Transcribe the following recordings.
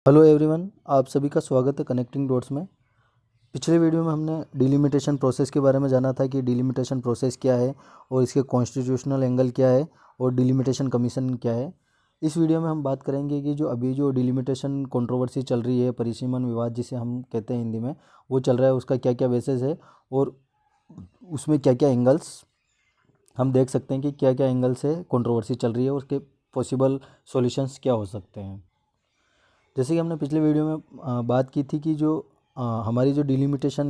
Hello everyone, आप सभी का स्वागत है कनेक्टिंग डॉट्स में। पिछले वीडियो में हमने डिलिमिटेशन प्रोसेस के बारे में जाना था कि डिलिमिटेशन प्रोसेस क्या है और इसके कॉन्स्टिट्यूशनल एंगल क्या है और डिलिमिटेशन कमीशन क्या है। इस वीडियो में हम बात करेंगे कि जो अभी जो डिलिमिटेशन कंट्रोवर्सी चल रही है, परिसीमन विवाद जिसे हम कहते हैं हिंदी में, वो चल रहा है, उसका क्या क्या बेसिस है और उसमें क्या क्या एंगल्स हम देख सकते हैं कि क्या क्या एंगल से कंट्रोवर्सी चल रही है और उसके पॉसिबल सॉल्यूशंस क्या हो सकते हैं। जैसे कि हमने पिछले वीडियो में बात की थी कि जो हमारी जो डिलिमिटेशन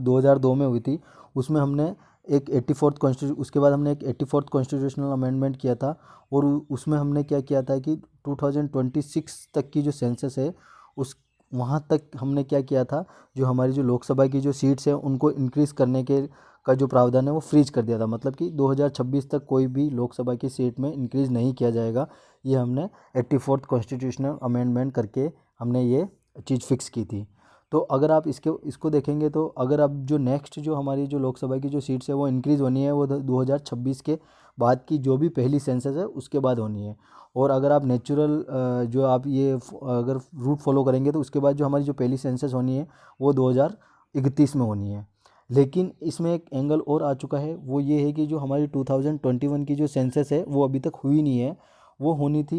2002 में हुई थी, उसमें हमने एक 84th कॉन्स्टिट्यू उसके बाद हमने एक 84th कॉन्स्टिट्यूशनल अमेंडमेंट किया था और उसमें हमने क्या किया था कि 2026 तक की जो सेंसस है उस वहाँ तक हमने क्या किया था, जो हमारी जो लोकसभा की जो सीट्स है उनको इंक्रीज़ करने के का जो प्रावधान है वो फ्रीज कर दिया था। मतलब कि 2026 तक कोई भी लोकसभा की सीट में इंक्रीज़ नहीं किया जाएगा। ये हमने 84th कॉन्स्टिट्यूशनल अमेंडमेंट करके हमने ये चीज़ फिक्स की थी। तो अगर आप इसको देखेंगे तो अगर अब जो नेक्स्ट जो हमारी जो लोकसभा की जो सीट्स है वो इंक्रीज़ होनी है, वो 2026 के बाद की जो भी पहली सेंसस है उसके बाद होनी है। और अगर आप नेचुरल जो आप ये अगर रूट फॉलो करेंगे तो उसके बाद जो हमारी जो पहली सेंसस होनी है वो 2031 में होनी है। लेकिन इसमें एक एंगल और आ चुका है, वो ये है कि जो हमारी 2021 की जो सेंसस है वो अभी तक हुई नहीं है। वो होनी थी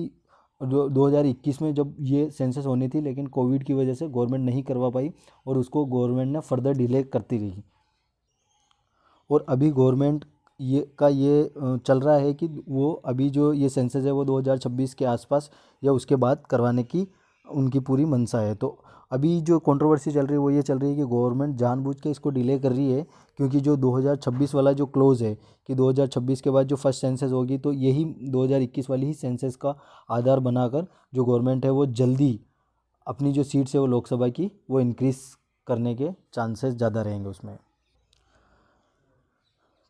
जो 2021 में जब ये सेंसस होनी थी, लेकिन कोविड की वजह से गवर्नमेंट नहीं करवा पाई और उसको गवर्नमेंट ने फर्दर डिले करती रही। और अभी गवर्नमेंट ये चल रहा है कि वो अभी जो ये सेंसस है वो 2026 के आसपास या उसके बाद करवाने की उनकी पूरी मंशा है। तो अभी जो कंट्रोवर्सी चल रही है वो ये चल रही है कि गवर्नमेंट जानबूझ के इसको डिले कर रही है, क्योंकि जो 2026 वाला जो क्लोज है कि 2026 के बाद जो फर्स्ट सेंसस होगी तो यही 2021 वाली ही सेंसस का आधार बनाकर जो गवर्नमेंट है वो जल्दी अपनी जो सीट्स है वो लोकसभा की वो इंक्रीज़ करने के चांसेस ज़्यादा रहेंगे उसमें।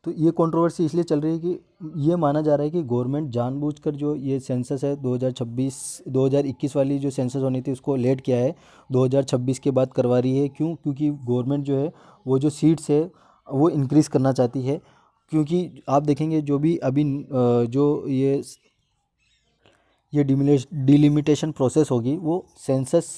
तो ये कंट्रोवर्सी इसलिए चल रही है कि ये माना जा रहा है कि गवर्नमेंट जानबूझकर जो ये सेंसस है 2021 वाली जो सेंसस होनी थी उसको लेट किया है, 2026 के बाद करवा रही है। क्यों? क्योंकि गवर्नमेंट जो है वो जो सीट्स है वो इंक्रीज़ करना चाहती है। क्योंकि आप देखेंगे जो भी अभी जो ये डिलिमिटेशन प्रोसेस होगी वो सेंसस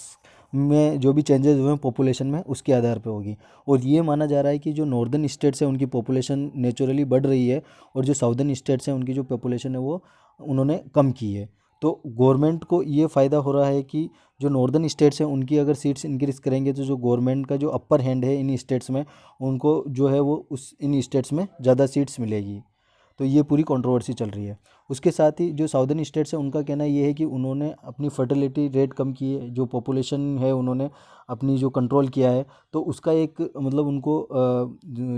में जो भी चेंजेस हुए हैं पॉपुलेशन में उसके आधार पे होगी। और ये माना जा रहा है कि जो नॉर्दर्न स्टेट्स हैं उनकी पॉपुलेशन नेचुरली बढ़ रही है और जो साउदर्न स्टेट्स हैं उनकी जो पॉपुलेशन है वो उन्होंने कम की है। तो गवर्नमेंट को ये फ़ायदा हो रहा है कि जो नॉर्दर्न स्टेट्स हैं उनकी अगर सीट्स इंक्रीज़ करेंगे तो जो गवर्नमेंट का जो अपर हैंड है इन स्टेट्स में उनको जो है वो उस इन स्टेट्स में ज़्यादा सीट्स मिलेगी। तो ये पूरी कंट्रोवर्सी चल रही है। उसके साथ ही जो साउदर्न स्टेट्स हैं उनका कहना ये है कि उन्होंने अपनी फर्टिलिटी रेट कम की है, जो पॉपुलेशन है उन्होंने अपनी जो कंट्रोल किया है, तो उसका एक मतलब उनको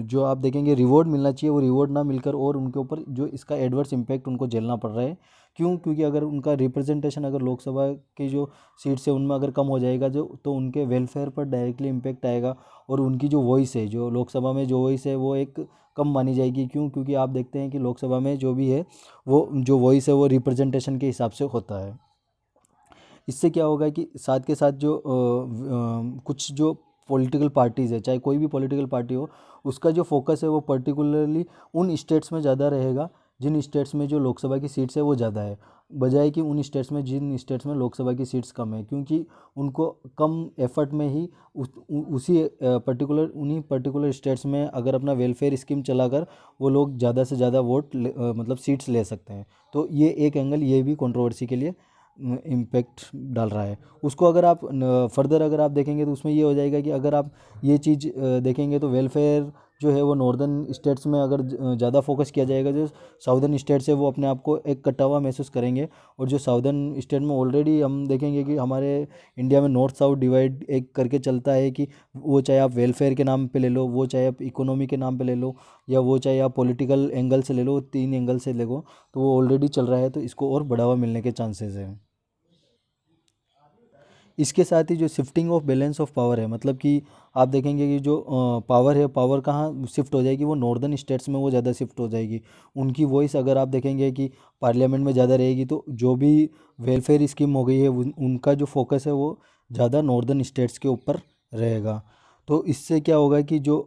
जो आप देखेंगे रिवॉर्ड मिलना चाहिए, वो रिवॉर्ड ना मिलकर और उनके ऊपर जो इसका एडवर्स इम्पैक्ट उनको झेलना पड़ रहा है। क्यों? क्योंकि अगर उनका रिप्रेजेंटेशन अगर लोकसभा की जो सीट्स है उनमें अगर कम हो जाएगा जो, तो उनके वेलफेयर पर डायरेक्टली इम्पैक्ट आएगा और उनकी जो वॉइस है, जो लोकसभा में जो वॉइस है वो एक कम मानी जाएगी। क्यों? क्योंकि आप देखते हैं कि लोकसभा में जो भी है वो जो वॉइस है वो रिप्रेजेंटेशन के हिसाब से होता है। इससे क्या होगा कि साथ के साथ जो कुछ जो पॉलिटिकल पार्टीज़ है, चाहे कोई भी पॉलिटिकल पार्टी हो, उसका जो फोकस है वो पर्टिकुलरली उन स्टेट्स में ज़्यादा रहेगा जिन स्टेट्स में जो लोकसभा की सीट्स है वो ज़्यादा है, बजाय कि उन स्टेट्स में जिन स्टेट्स में लोकसभा की सीट्स कम है। क्योंकि उनको कम एफर्ट में ही उसी पर्टिकुलर उन्हीं पर्टिकुलर स्टेट्स में अगर अपना वेलफेयर स्कीम चलाकर वो लोग ज़्यादा से ज़्यादा मतलब सीट्स ले सकते हैं। तो ये एक एंगल ये भी कंट्रोवर्सी के लिए इम्पैक्ट डाल रहा है। उसको अगर आप फर्दर अगर आप देखेंगे तो उसमें ये हो जाएगा कि अगर आप ये चीज़ देखेंगे तो वेलफेयर जो है वो नॉर्दर्न स्टेट्स में अगर ज़्यादा फोकस किया जाएगा, जो साउदर्न स्टेट्स है वो अपने आप को एक कटा हुआ महसूस करेंगे। और जो साउदर्न स्टेट में ऑलरेडी हम देखेंगे कि हमारे इंडिया में नॉर्थ साउथ डिवाइड एक करके चलता है कि वो चाहे आप वेलफेयर के नाम पे ले लो, वो चाहे आप इकोनॉमी के नाम पे ले लो, या वो चाहे आप पॉलिटिकल एंगल से ले लो, तीन एंगल से ले लो, तो वो ऑलरेडी चल रहा है। तो इसको और बढ़ावा मिलने के चांसेस हैं। इसके साथ ही जो shifting of balance of power है, मतलब कि आप देखेंगे कि जो पावर है, पावर कहाँ शिफ्ट हो जाएगी, वो नॉर्दर्न स्टेट्स में वो ज़्यादा शिफ्ट हो जाएगी। उनकी वॉइस अगर आप देखेंगे कि पार्लियामेंट में ज़्यादा रहेगी, तो जो भी वेलफेयर स्कीम हो गई है उनका जो फोकस है वो ज़्यादा नॉर्दर्न स्टेट्स के ऊपर रहेगा। तो इससे क्या होगा कि जो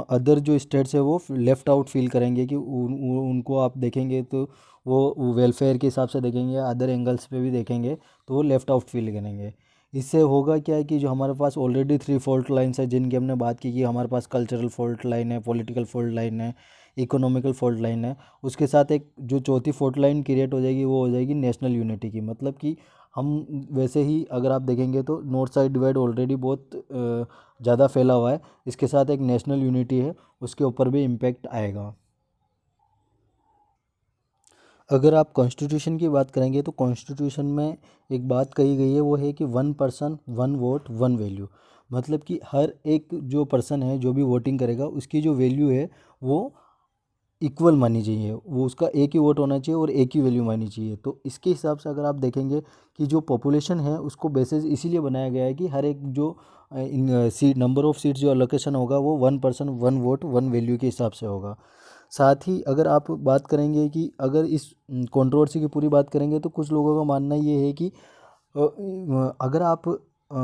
अदर जो स्टेट्स है वो लेफ़्ट आउट फील करेंगे कि उनको आप देखेंगे तो वो वेलफेयर के हिसाब से देखेंगे, अदर एंगल्स पे भी देखेंगे तो वो लेफ़्ट आउट फील करेंगे। इससे होगा क्या है कि जो हमारे पास ऑलरेडी 3 फॉल्ट लाइन्स है जिनकी हमने बात की कि हमारे पास कल्चरल फॉल्ट लाइन है, पॉलिटिकल फॉल्ट लाइन है, इकोनॉमिकल फॉल्ट लाइन है, उसके साथ एक जो चौथी फॉल्ट लाइन क्रिएट हो जाएगी वो हो जाएगी नेशनल यूनिटी की। मतलब कि हम वैसे ही अगर आप देखेंगे तो नॉर्थ साइड डिवाइड ऑलरेडी बहुत ज़्यादा फैला हुआ है, इसके साथ एक नेशनल यूनिटी है उसके ऊपर भी इम्पैक्ट आएगा। अगर आप कॉन्स्टिट्यूशन की बात करेंगे तो कॉन्स्टिट्यूशन में एक बात कही गई है, वो है कि 1 पर्सन 1 वोट 1 वैल्यू। मतलब कि हर एक जो पर्सन है जो भी वोटिंग करेगा उसकी जो वैल्यू है वो इक्वल मानी चाहिए, वो उसका एक ही वोट होना चाहिए और एक ही वैल्यू मानी चाहिए। तो इसके हिसाब से अगर आप देखेंगे कि जो पॉपुलेशन है उसको बेसिस इसीलिए बनाया गया है कि हर एक जो इन सीट नंबर ऑफ़ सीट्स जो अलोकेशन होगा वो 1 पर्सन 1 वोट 1 वैल्यू के हिसाब से होगा। साथ ही अगर आप बात करेंगे कि अगर इस कंट्रोवर्सी की पूरी बात करेंगे तो कुछ लोगों का मानना ये है कि अगर आप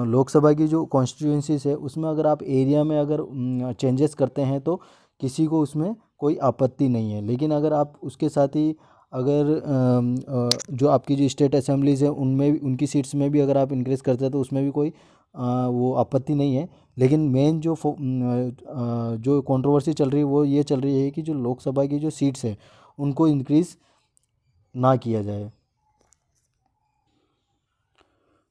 लोकसभा की जो कॉन्स्टिट्यूंसीज है उसमें अगर आप एरिया में अगर चेंजेस करते हैं तो किसी को उसमें कोई आपत्ति नहीं है, लेकिन अगर आप उसके साथ ही अगर जो आपकी जो स्टेट असेंबलीज है उनमें उनकी सीट्स में भी अगर आप इंक्रीज़ करते हैं तो उसमें भी कोई वो आपत्ति नहीं है। लेकिन मेन जो जो कंट्रोवर्सी चल रही है वो ये चल रही है कि जो लोकसभा की जो सीट्स है उनको इंक्रीज़ ना किया जाए।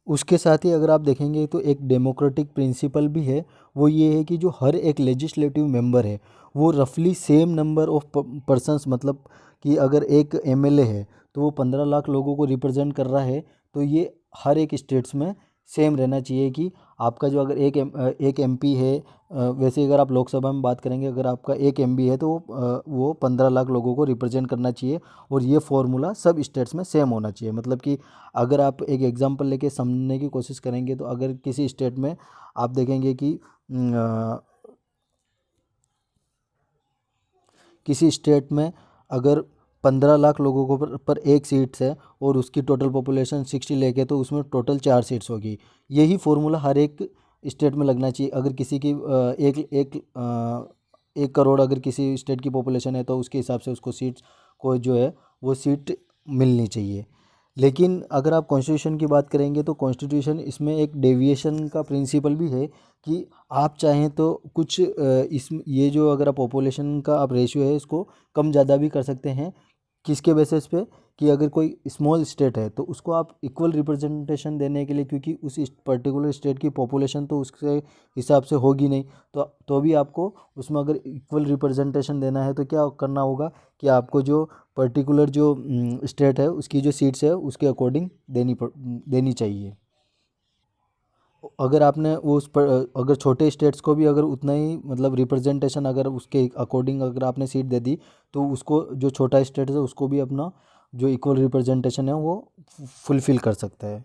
उसके साथ ही अगर आप देखेंगे तो एक डेमोक्रेटिक प्रिंसिपल भी है, वो ये है कि जो हर एक लेजिस्लेटिव मेंबर है वो रफली सेम नंबर ऑफ पर्सन्स, मतलब कि अगर एक एमएलए है तो वो 15 लाख लोगों को रिप्रेजेंट कर रहा है, तो ये हर एक स्टेट्स में सेम रहना चाहिए कि आपका जो अगर एक एमपी है, वैसे अगर आप लोकसभा में बात करेंगे अगर आपका एक एमपी है तो वो 15 लाख लोगों को रिप्रेजेंट करना चाहिए और ये फॉर्मूला सब स्टेट्स में सेम होना चाहिए। मतलब कि अगर आप एक एग्जांपल लेके समझने की कोशिश करेंगे तो अगर किसी स्टेट में आप देखेंगे कि किसी स्टेट में अगर 15 लाख लोगों को पर एक सीट्स है और उसकी टोटल पॉपुलेशन 60 लाख है तो उसमें टोटल 4 सीट्स होगी। यही फॉर्मूला हर एक स्टेट में लगना चाहिए। अगर किसी की एक एक 1 करोड़ अगर किसी स्टेट की पॉपुलेशन है तो उसके हिसाब से उसको सीट्स को जो है वो सीट मिलनी चाहिए। लेकिन अगर आप कॉन्स्टिट्यूशन की बात करेंगे तो कॉन्स्टिट्यूशन इसमें एक डेविएशन का प्रिंसिपल भी है कि आप चाहें तो कुछ इस ये जो अगर आप पॉपुलेशन का आप रेशियो है इसको कम ज़्यादा भी कर सकते हैं। किसके बेसिस पे कि अगर कोई स्मॉल स्टेट है तो उसको आप इक्वल रिप्रेजेंटेशन देने के लिए, क्योंकि उस पर्टिकुलर स्टेट की पॉपुलेशन तो उसके हिसाब से होगी नहीं, तो भी आपको उसमें अगर इक्वल रिप्रेजेंटेशन देना है तो क्या करना होगा कि आपको जो पर्टिकुलर जो स्टेट है उसकी जो सीट्स है उसके अकॉर्डिंग देनी चाहिए। अगर आपने उस पर अगर छोटे स्टेट्स को भी अगर उतना ही मतलब रिप्रेजेंटेशन अगर उसके अकॉर्डिंग अगर आपने सीट दे दी तो उसको जो छोटा स्टेट है उसको भी अपना जो इक्वल रिप्रेजेंटेशन है वो फुलफ़िल कर सकता है।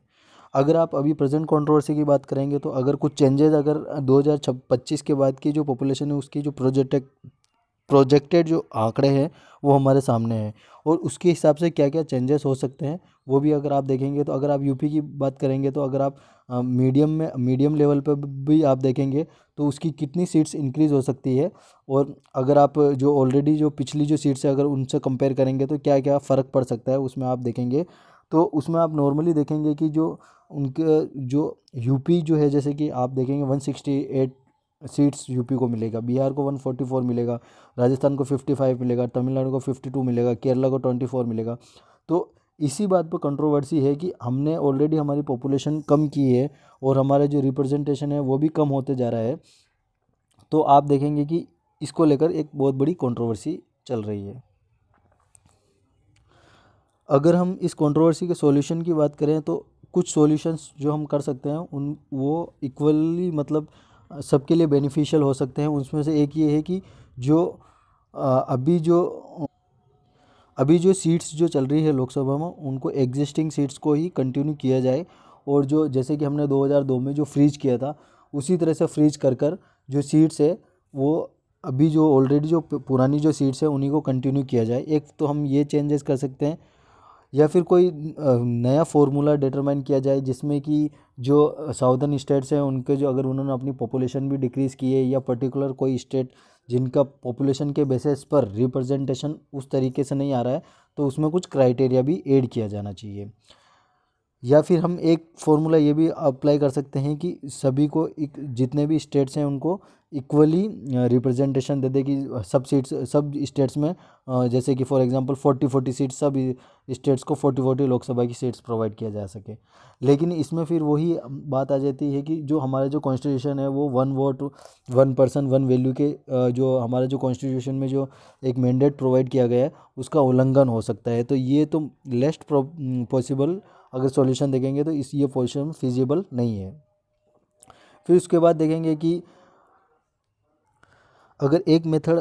अगर आप अभी प्रेजेंट कंट्रोवर्सी की बात करेंगे तो अगर कुछ चेंजेस अगर 2025 के बाद की जो पॉपुलेशन है उसकी जो प्रोजेक्टेड जो आंकड़े हैं वो हमारे सामने हैं और उसके हिसाब से क्या क्या चेंजेस हो सकते हैं वो भी अगर आप देखेंगे तो अगर आप यूपी की बात करेंगे तो अगर आप मीडियम लेवल पर भी आप देखेंगे तो उसकी कितनी सीट्स इंक्रीज़ हो सकती है, और अगर आप जो ऑलरेडी जो पिछली जो सीट्स है अगर उनसे कंपेयर करेंगे तो क्या क्या फ़र्क पड़ सकता है उसमें आप देखेंगे। तो उसमें आप नॉर्मली देखेंगे कि जो उनके जो यूपी जो है जैसे कि आप देखेंगे 168 सीट्स यूपी को मिलेगा, बिहार को 144 मिलेगा, राजस्थान को 55 मिलेगा, तमिलनाडु को 52 मिलेगा, केरला को 24 मिलेगा। तो इसी बात पर कंट्रोवर्सी है कि हमने ऑलरेडी हमारी पॉपुलेशन कम की है और हमारा जो रिप्रेजेंटेशन है वो भी कम होते जा रहा है। तो आप देखेंगे कि इसको लेकर एक बहुत बड़ी कंट्रोवर्सी चल रही है। अगर हम इस कंट्रोवर्सी के सॉल्यूशन की बात करें तो कुछ सॉल्यूशंस जो हम कर सकते हैं उन वो इक्वली मतलब सबके लिए बेनिफिशियल हो सकते हैं। उसमें से एक ये है कि जो अभी जो सीट्स जो चल रही है लोकसभा में उनको एग्जिस्टिंग सीट्स को ही कंटिन्यू किया जाए और जो जैसे कि हमने 2002 में जो फ्रीज किया था उसी तरह से फ्रीज कर जो सीट्स है वो अभी जो ऑलरेडी जो पुरानी जो सीट्स है उन्हीं को कंटिन्यू किया जाए। एक तो हम ये चेंजेस कर सकते हैं या फिर कोई नया फार्मूला डिटरमाइन किया जाए जिसमें कि जो साउदर्न स्टेट्स हैं उनके जो अगर उन्होंने अपनी पॉपुलेशन भी डिक्रीज़ की है या पर्टिकुलर कोई स्टेट जिनका पॉपुलेशन के बेसिस पर रिप्रेजेंटेशन उस तरीके से नहीं आ रहा है तो उसमें कुछ क्राइटेरिया भी ऐड किया जाना चाहिए। या फिर हम एक फॉर्मूला ये भी अप्लाई कर सकते हैं कि सभी को जितने भी स्टेट्स हैं उनको इक्वली रिप्रेजेंटेशन दे दे कि सब सीट्स सब स्टेट्स में जैसे कि फॉर एग्जांपल 40-40 सीट्स सब स्टेट्स को 40-40 लोकसभा की सीट्स प्रोवाइड किया जा सके। लेकिन इसमें फिर वही बात आ जाती है कि जो हमारा जो कॉन्स्टिट्यूशन है वो one vote one person one value के जो हमारा जो कॉन्स्टिट्यूशन में जो एक मैंडेट प्रोवाइड किया गया है उसका उल्लंघन हो सकता है। तो ये तो लेस्ट पॉसिबल अगर सॉल्यूशन देखेंगे तो इस ये पोजीशन फिजिबल नहीं है। फिर उसके बाद देखेंगे कि अगर एक मेथड,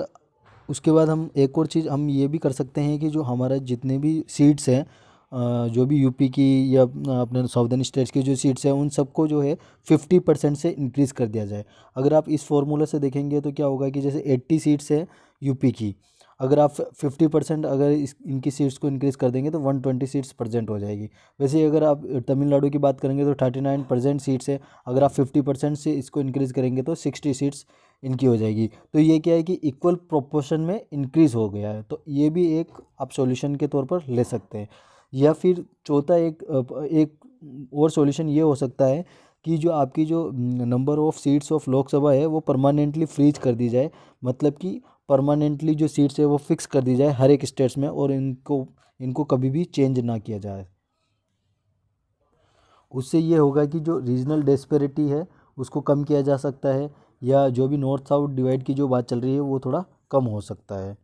उसके बाद हम एक और चीज़ हम ये भी कर सकते हैं कि जो हमारा जितने भी सीट्स हैं जो भी यूपी की या अपने साउदर्न स्टेट्स की जो सीट्स हैं उन सबको जो है 50% से इंक्रीज़ कर दिया जाए। अगर आप इस फॉर्मूले से देखेंगे तो क्या होगा कि जैसे 80 सीट्स है यूपी की, अगर आप 50% अगर इनकी सीट्स को इंक्रीज़ कर देंगे तो 120 सीट्स प्रेजेंट हो जाएगी। वैसे ही अगर आप तमिलनाडु की बात करेंगे तो 39% सीट्स है, अगर आप 50% से इसको इंक्रीज़ करेंगे तो 60 सीट्स इनकी हो जाएगी। तो ये क्या है कि इक्वल प्रोपोर्शन में इंक्रीज़ हो गया है। तो ये भी एक आप सॉल्यूशन के तौर पर ले सकते हैं। या फिर चौथा एक और सॉल्यूशन ये हो सकता है कि जो आपकी जो number of seats of Lok Sabha है वो परमानेंटली फ्रीज कर दी जाए। मतलब कि परमानेंटली जो सीट्स है वो फिक्स कर दी जाए हर एक स्टेट्स में, और इनको इनको कभी भी चेंज ना किया जाए। उससे ये होगा कि जो रीजनल डिस्पैरिटी है उसको कम किया जा सकता है, या जो भी नॉर्थ साउथ डिवाइड की जो बात चल रही है वो थोड़ा कम हो सकता है।